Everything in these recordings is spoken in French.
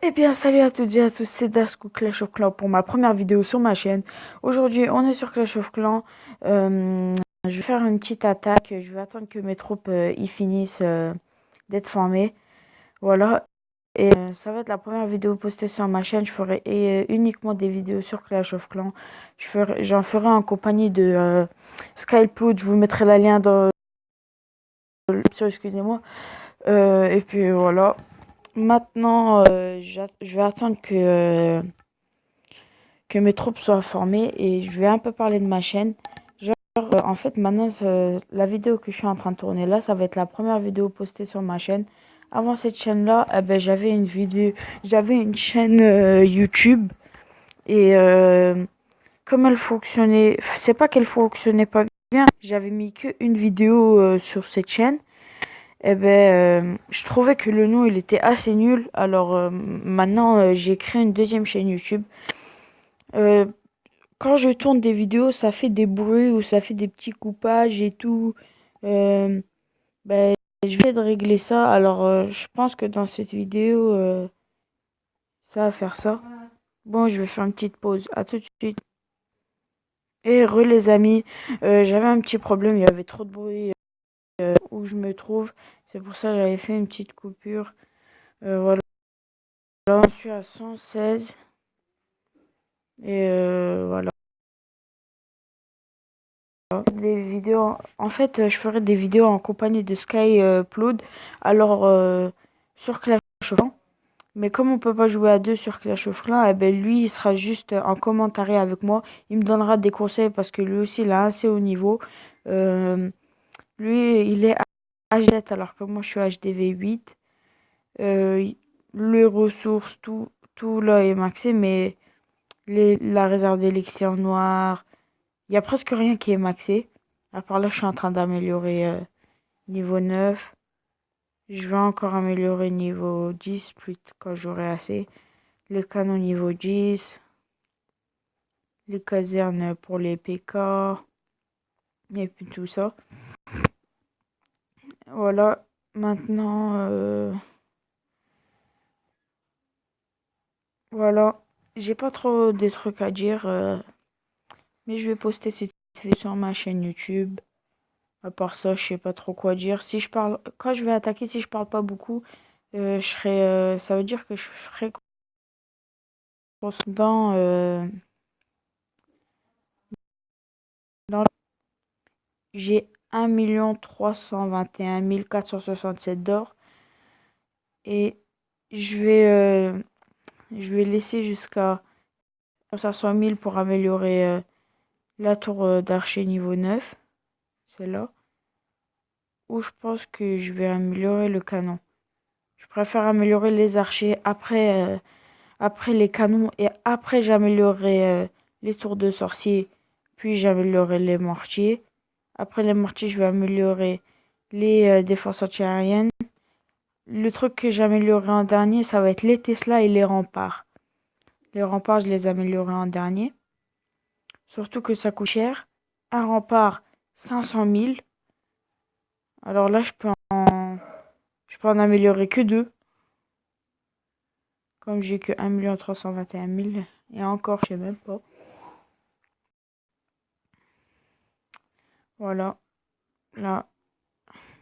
Eh bien, salut à toutes et à tous, c'est Dasco Clash of Clans pour ma première vidéo sur ma chaîne. Aujourd'hui, on est sur Clash of Clans. Je vais faire une petite attaque. Je vais attendre que mes troupes y finissent d'être formées. Voilà. Et ça va être la première vidéo postée sur ma chaîne. Je ferai uniquement des vidéos sur Clash of Clans. J'en ferai en compagnie de Skyploot. Je vous mettrai la lien dans le description, excusez-moi. Et puis voilà. Maintenant, je vais attendre que mes troupes soient formées et je vais un peu parler de ma chaîne. Genre, en fait, maintenant, la vidéo que je suis en train de tourner là, ça va être la première vidéo postée sur ma chaîne. Avant cette chaîne-là, j'avais une chaîne YouTube et comme elle fonctionnait, c'est pas qu'elle fonctionnait pas bien, j'avais mis qu'une vidéo sur cette chaîne. Je trouvais que le nom il était assez nul. Alors maintenant, j'ai créé une deuxième chaîne YouTube. Euh, Quand je tourne des vidéos, ça fait des bruits ou ça fait des petits coupages et tout. Euh, ben, je vais de régler ça. Alors, je pense que dans cette vidéo, ça va faire ça. Bon, je vais faire une petite pause. À tout de suite. Et les amis, j'avais un petit problème. Il y avait trop de bruit où je me trouve. C'est pour ça que j'avais fait une petite coupure. Voilà. Là, on suis à 116. Et voilà. Des vidéos. En fait, je ferai des vidéos en compagnie de Sky Ploud. Alors, sur Clash of Clans. Mais comme on peut pas jouer à deux sur Clash of Clans, eh ben lui, il sera juste en commentaire avec moi. Il me donnera des conseils parce que lui aussi, il a assez haut niveau. Euh, Lui, il est HD alors que moi, je suis HDV8. Euh, les ressources, tout là est maxé, mais la réserve d'élixir noir, il y a presque rien qui est maxé. À part là, je suis en train d'améliorer niveau 9. Je vais encore améliorer niveau 10 plus quand j'aurai assez. Les canons niveau 10. Les casernes pour les PK. Et puis tout ça. Voilà. Maintenant, voilà. J'ai pas trop de trucs à dire. Mais je vais poster cette vidéo sur ma chaîne YouTube. À part ça, je sais pas trop quoi dire. Si je parle, quand je vais attaquer, si je parle pas beaucoup, ça veut dire que je ferai dans, dans j'ai 1 321 467 d'or et je vais, euh, je vais laisser jusqu'à 500 000 pour améliorer la tour d'archer niveau 9. C'est là où je pense que je vais améliorer le canon. Je préfère améliorer les archers après les canons et après j'améliorerai les tours de sorcier, puis j'améliorerai les mortiers. Après les mortiers, je vais améliorer les défenses antiaériennes. Le truc que j'améliorerai en dernier, ça va être les Tesla et les remparts. Les remparts, je les améliorerai en dernier. Surtout que ça coûte cher. Un rempart, 500 000. Alors là, je peux en améliorer que deux. Comme j'ai que 1 321 000. Et encore, je sais même pas. Voilà. Là,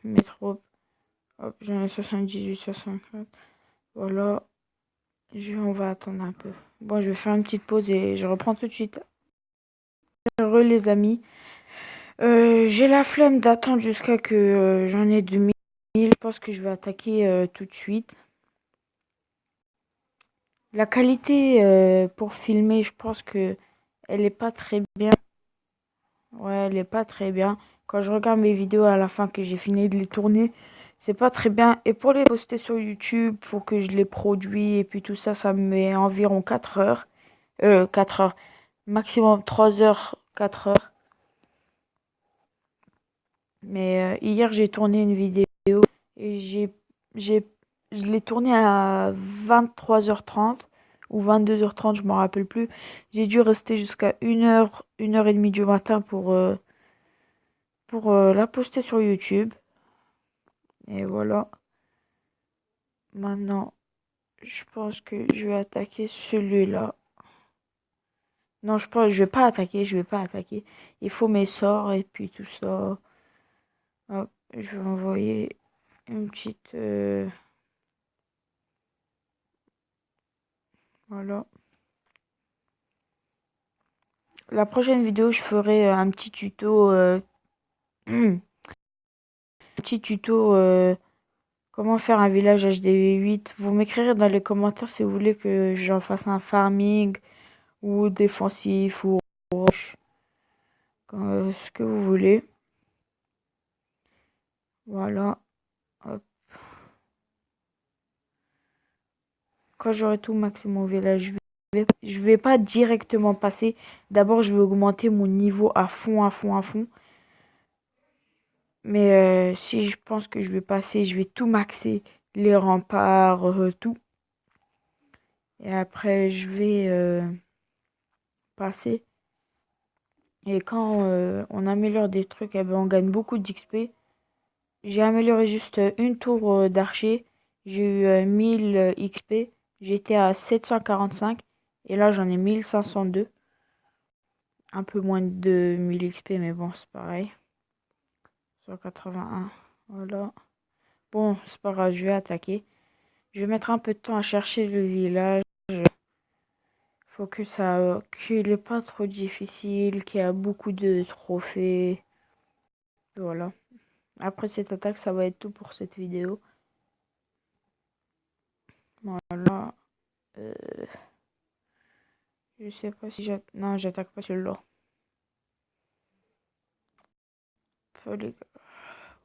mes troupes. Hop, j'en ai 78, 64. Voilà. On va attendre un peu. Bon, je vais faire une petite pause et je reprends tout de suite. Heureux les amis. J'ai la flemme d'attendre jusqu'à que j'en ai 2000. Je pense que je vais attaquer tout de suite. La qualité pour filmer, je pense que elle est pas très bien. Ouais, elle est pas très bien. Quand je regarde mes vidéos à la fin que j'ai fini de les tourner, c'est pas très bien. Et pour les poster sur YouTube, faut que je les produis et puis tout ça, ça me met environ 4 heures. 4 heures. Maximum 3 heures, 4 heures. Mais hier, j'ai tourné une vidéo et j'ai, je l'ai tournée à 23h30 ou 22h30, je m'en rappelle plus. J'ai dû rester jusqu'à 1 heure, 1 heure et demie du matin pour la poster sur YouTube. Et voilà. Maintenant, je pense que je vais attaquer celui-là. Non, je pense, je vais pas attaquer. Il faut mes sorts et puis tout ça. Hop, je vais envoyer une petite... voilà. La prochaine vidéo, je ferai un petit tuto... un petit tuto... comment faire un village HDV8. Vous m'écrirez dans les commentaires si vous voulez que j'en fasse un farming ou défensif ou roche. Ce que vous voulez. Voilà. Hop. Quand j'aurai tout maxé mon village, je vais pas directement passer. D'abord, je vais augmenter mon niveau à fond, à fond, à fond. Mais si je pense que je vais passer, je vais tout maxer. Les remparts, tout. Et après, je vais passer. Et quand on améliore des trucs, eh ben, on gagne beaucoup d'XP. J'ai amélioré juste une tour d'archer. J'ai eu 1000 XP. J'étais à 745. Et là, j'en ai 1502. Un peu moins de 1000 XP, mais bon, c'est pareil. 181. Voilà. Bon, c'est pas grave, je vais attaquer. Je vais mettre un peu de temps à chercher le village. Faut que ça qu'il est pas trop difficile, qu'il y a beaucoup de trophées. Voilà. Après cette attaque, ça va être tout pour cette vidéo. Voilà. Euh, je sais pas si j'attaque. Non, j'attaque pas celui-là.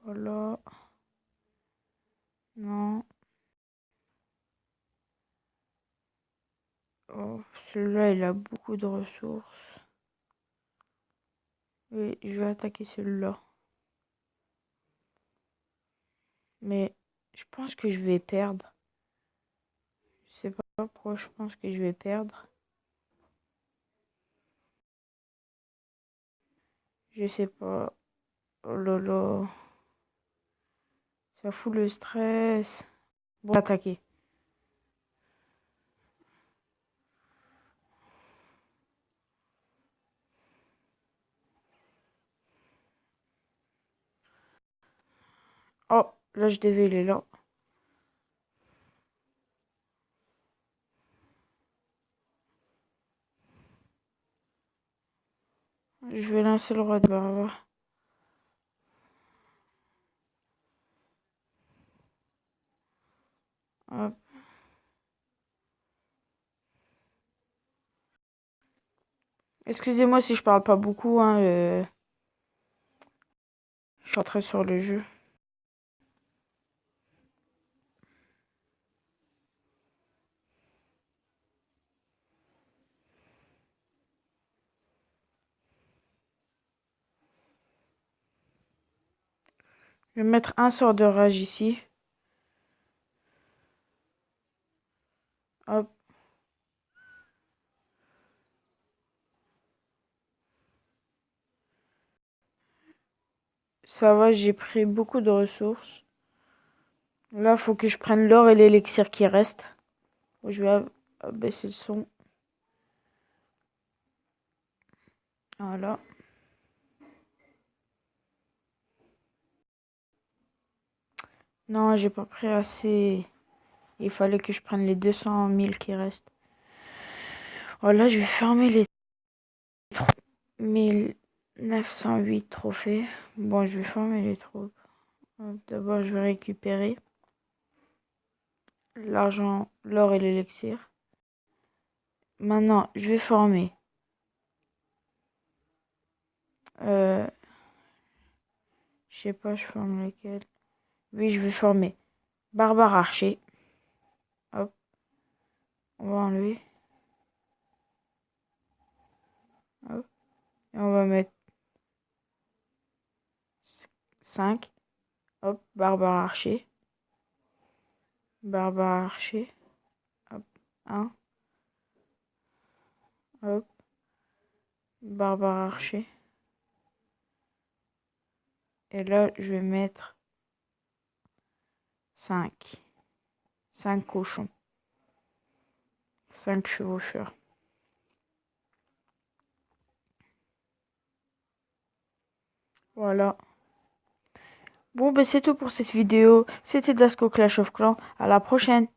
Voilà. Non. Oh, celui-là, il a beaucoup de ressources. Oui, je vais attaquer celui-là. Mais je pense que je vais perdre. Je sais pas pourquoi je pense que je vais perdre. Je sais pas. Oh là là. Ça fout le stress. Bon, attaquer. Oh, là, je devais aller là. Je vais lancer le roi de barbare. Hop. Excusez-moi si je parle pas beaucoup, hein, je suis entrée sur le jeu. Je vais mettre un sort de rage ici. Hop. Ça va, j'ai pris beaucoup de ressources. Là, faut que je prenne l'or et l'élixir qui reste. Je vais abaisser le son. Voilà. Non, j'ai pas pris assez. Il fallait que je prenne les 200 000 qui restent. Voilà, je vais fermer les 1908 trophées. Bon, je vais fermer les troupes. D'abord, je vais récupérer l'argent, l'or et l'élixir. Maintenant, je vais former. Je sais pas, je forme lequel. Oui, je vais former barbare archer. Hop, on va enlever. Hop, et on va mettre 5. Hop, barbare archer. Barbare archer. Hop, 1. Hop, barbare archer. Et là, je vais mettre 5. 5 cochons. 5 chevaucheurs. Voilà. Bon, ben c'est tout pour cette vidéo. C'était Dasco Clash of Clans. À la prochaine.